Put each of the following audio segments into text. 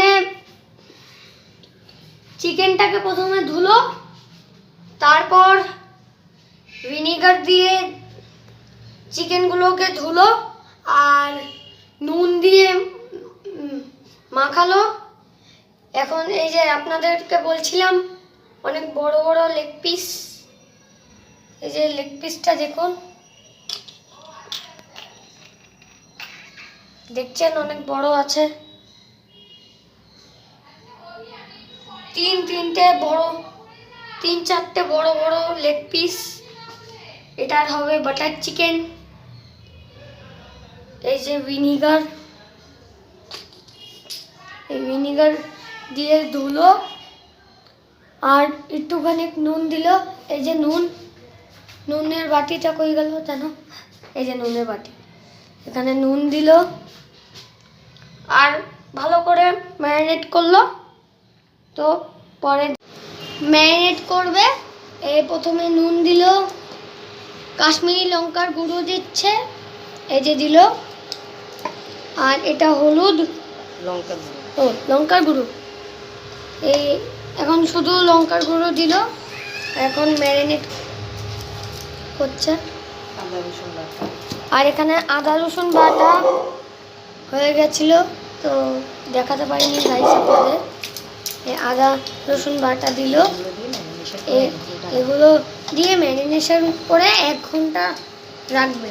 এখানে চিকেনটাকে প্রথমে ধুলো, তারপর ভিনিগার দিয়ে চিকেনগুলোকে ধুলো আর নুন দিয়ে মাখালো। এখন এই যে আপনাদেরকে বলছিলাম অনেক বড় বড় লেগ পিস, এই যে লেগ পিসটা দেখুন, দেখছেন অনেক বড় আছে। তিন চারটে বড় বড় লেগ পিস। এটার হবে বাটার চিকেন। এই যে ভিনিগার, এই ভিনিগার দিয়ে ধুলো আর একটুখানি নুন দিল। এই যে নুনের বাটিটা কই গেল জানো, এই যে নুনের বাটি, এখানে নুন দিল আর ভালো করে ম্যারিনেট করলো। তো পরে ম্যারিনেট করবে, এই প্রথমে নুন দিল, কাশ্মীরি লঙ্কার গুঁড়ো দিচ্ছে, এই যে দিল, আর এটা হলুদ লঙ্কার গুঁড়ো, এই এখন শুধু লঙ্কার গুঁড়ো দিল। এখন ম্যারিনেট করছে। আর এখানে আদা রসুন বাটা হয়ে গেছিল, তো দেখাতে পারিনি গাইস আপনাদের। এই আদা রসুন বাটা দিল, এগুলো দিয়ে ম্যারিনেশন করে 1 ঘন্টা রাখবে।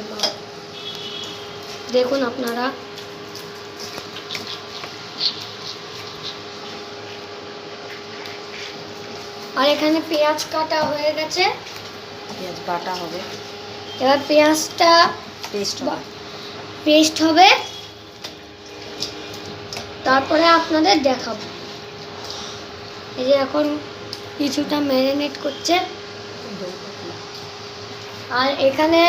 দেখুন আপনারা, আর এখানে পেঁয়াজ কাটা হয়ে গেছে, পেঁয়াজ বাটা হবে। এবার পেঁয়াজটা পেস্ট হবে, তারপরে আপনাদের দেখাবো। এই যে এখন কিছুটা ম্যারিনেট করছে। আর এখানে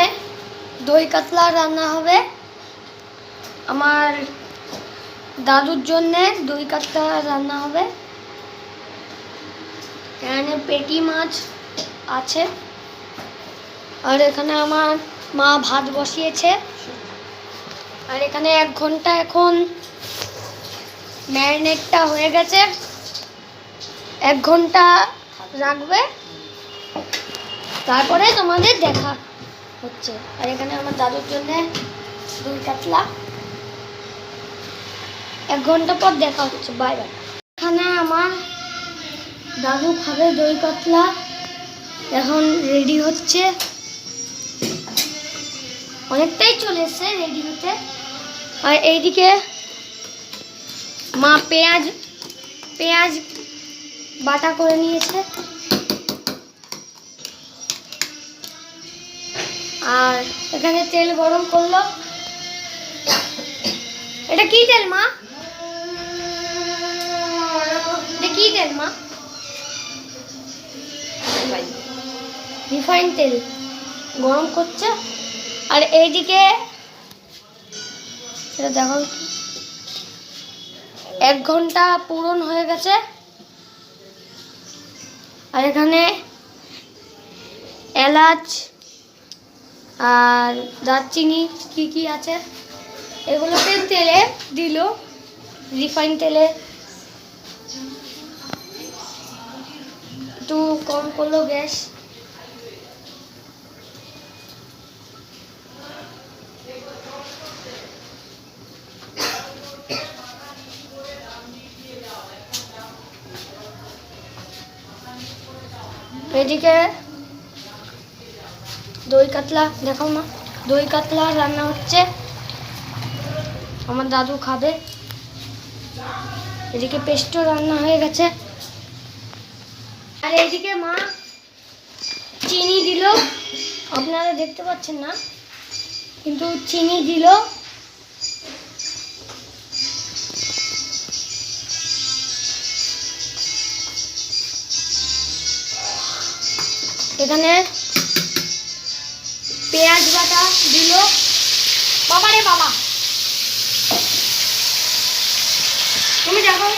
দই কাতলা রান্না হবে। আমার দাদুর জন্যে দই কাতলা রান্না হবে। এখানে পেটি মাছ আছে, আর এখানে আমার মা ভাত বসিয়েছে। আর এখানে 1 ঘন্টা এখন ম্যারিনেটটা হয়ে গেছে, 1 ঘন্টা রাখবে, তারপরে তোমাদের দেখা হচ্ছে। আর এখানে আমার দাদুর জন্য দই কাতলা, 1 ঘন্টা পর দেখা হচ্ছে। Bye bye. এখানে আমার দাদু খাবে দই কাতলা, এখন রেডি হচ্ছে, অনেকটাই চলে এসছে রেডি হতে। আর এইদিকে মা পেঁয়াজ বাটা করে নিয়েছে। আর এখানে তেল গরম করলো। এটা কি তেল মা? এটা কি তেল মা? রিফাইন তেল গরম করছে। আর এইদিকে এটা দেখো, 1 ঘন্টা পূরণ হয়ে গেছে। আর এখানে এলাচ আর দারচিনি কি আছে এগুলোকে তেলে দিল, রিফাইন তেলে। একটু কম করলো গ্যাস। এদিকে দই কাতলা দেখো মা, দই কাতলা রান্না হচ্ছে, আমার দাদু খাবে। এদিকে পেস্টও রান্না হয়ে গেছে। আর এইদিকে মা চিনি দিল, আপনারা দেখতে পাচ্ছেন না কিন্তু চিনি দিল। এখানে পেঁয়াজ বাটা দিল। বাবা রে বাবা, তুমি দেখো,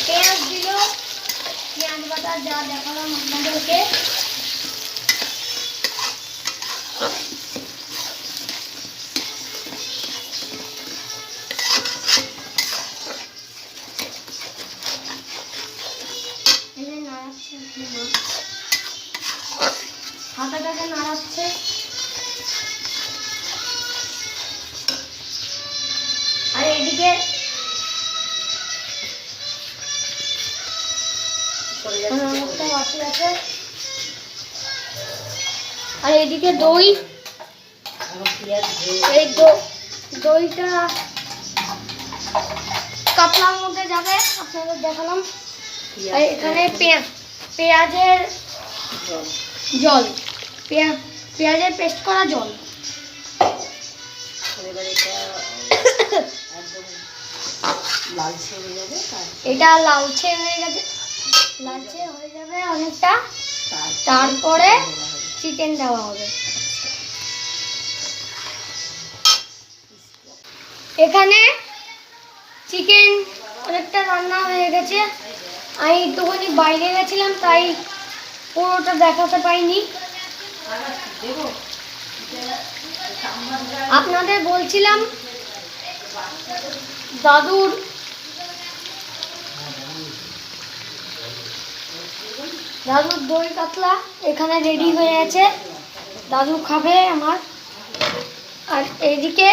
পেঁয়াজ দিল, পেঁয়াজ বাটা যা দেখালাম আপনাদেরকে। বাকি আছে। আর এদিকে দই, এই দইটা কাতলার মধ্যে যাবে, আপনাদের দেখালাম। আর এখানে পেঁয়াজের জল, পেঁয়াজের পেস্ট করা জল। লালচে হয়ে যাবে, এটা লালচে হয়ে গেছে, লালচে হয়ে যাবে অনেকটা, তারপরে চিকেন দেওয়া হবে। এখানে চিকেন অনেকটা রান্না হয়ে গেছে। আমি একটুখানি বাইরে গেছিলাম, তাই পুরোটা দেখাতে পাইনি। আপনাদের বলছিলাম দাদুর দই কাতলা এখানে রেডি হয়ে আছে, দাদু খাবে আমার। আর এইদিকে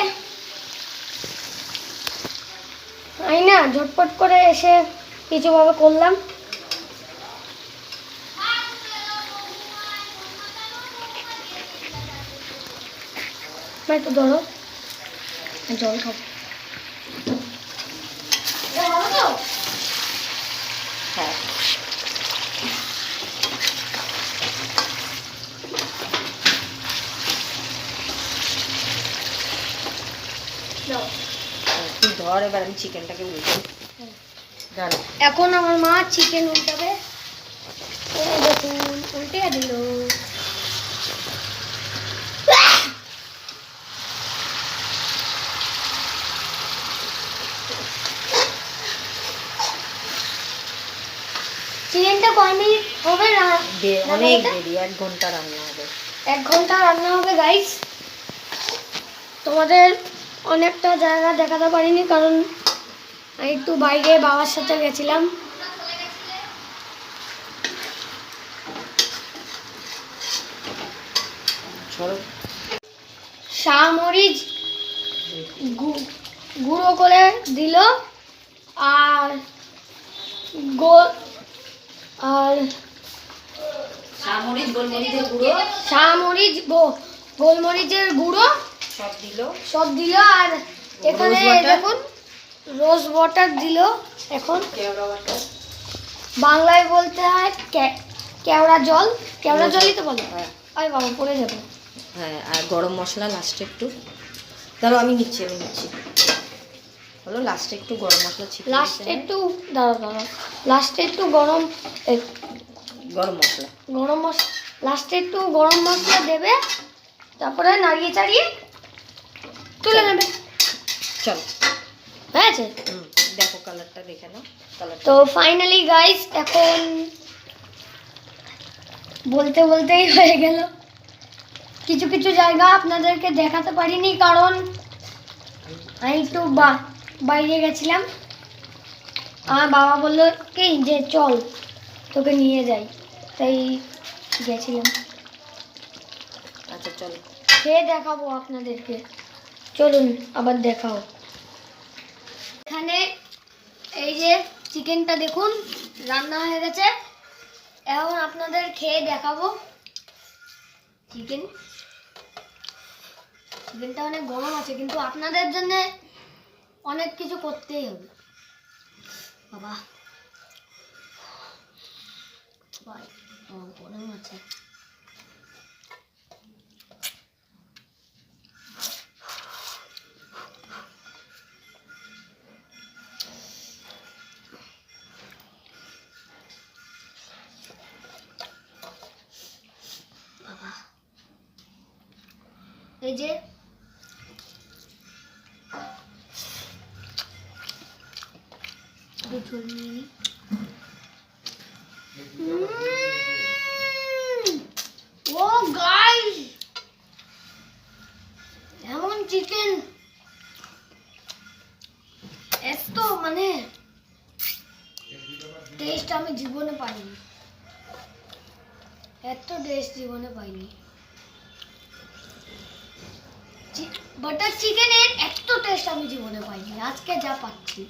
আমি না ঝটপট করে এসে কিছুভাবে করলাম। একটু ধরো, জল খাবো। হ্যাঁ তুই ধর, এবার আমি চিকেনটাকে উল্টে দাঁড়া। এখন আমার মা চিকেন উল্টাবে। দেখুন উল্টে দিল। চিকেনটা কয় মিনিট হবে? অনেক দেরি, 1 ঘন্টা রান্না হবে। 1 ঘন্টা রান্না হবে গাইস। তোমাদের অনেকটা জায়গা দেখাতে পারিনি, কারণ আমি একটু বাইরে বাবার সাথে গেছিলাম। শাহমরিচ গুঁড়ো করে দিল, আর শাহমরিচ গোলমরিচের গুঁড়ো, গোলমরিচের গুঁড়ো সব দিল। আর এখানে দেখুন রোজ ওয়াটার দিল। এখন বাংলায় বলতে হয় কেওড়া জলই তো বলে। আরে বাবা পড়ে যাবে। হ্যাঁ, আর গরম মশলা লাস্টে একটু দাঁড়ো, আমি নিচ্ছি হলো লাস্টে একটু গরম মশলা ছিটিয়ে লাস্টে একটু দাঁড়াও, লাস্টে একটু গরম মশলা লাস্টে একটু গরম মশলা দেবে, তারপরে নাড়িয়ে চাড়িয়ে তুলে নেবে। চল হয়েছে। দেখো কালারটা দেখে নাও। তো ফাইনালি গাইস, এখন বলতেই হয়ে গেল। কিছু কিছু জায়গা আপনাদেরকে দেখাতে পারিনি, কারণ আমি একটু বাইরে গেছিলাম। আমার বাবা বললো কি যে চল তোকে নিয়ে যাই, তাই গেছিলাম। আচ্ছা চলো, খেয়ে দেখাবো আপনাদেরকে। চলুন আবার দেখাও। এখানে এই যে চিকেনটা দেখুন রান্না হয়ে গেছে। এখন আপনাদের খেয়ে দেখাবো। চিকেনটা অনেক গরম আছে, কিন্তু আপনাদের জন্য অনেক কিছু করতেই হবে। বাবা গরম আছে। এই যে ও গাইস, এমন চিকেন এত মানে টেস্ট আমি জীবনে পাইনি, এত টেস্ট জীবনে পাইনি। বাটার চিকেনের এত টেস্ট আমি জীবনে পাইনি, আজকে যা পাচ্ছি।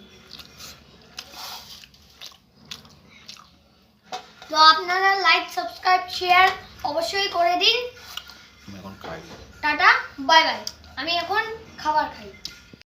তো আপনারা লাইক সাবস্ক্রাইব শেয়ার অবশ্যই করে দিন। আমি এখন খাই। Tata bye bye. আমি এখন খাবার খাই।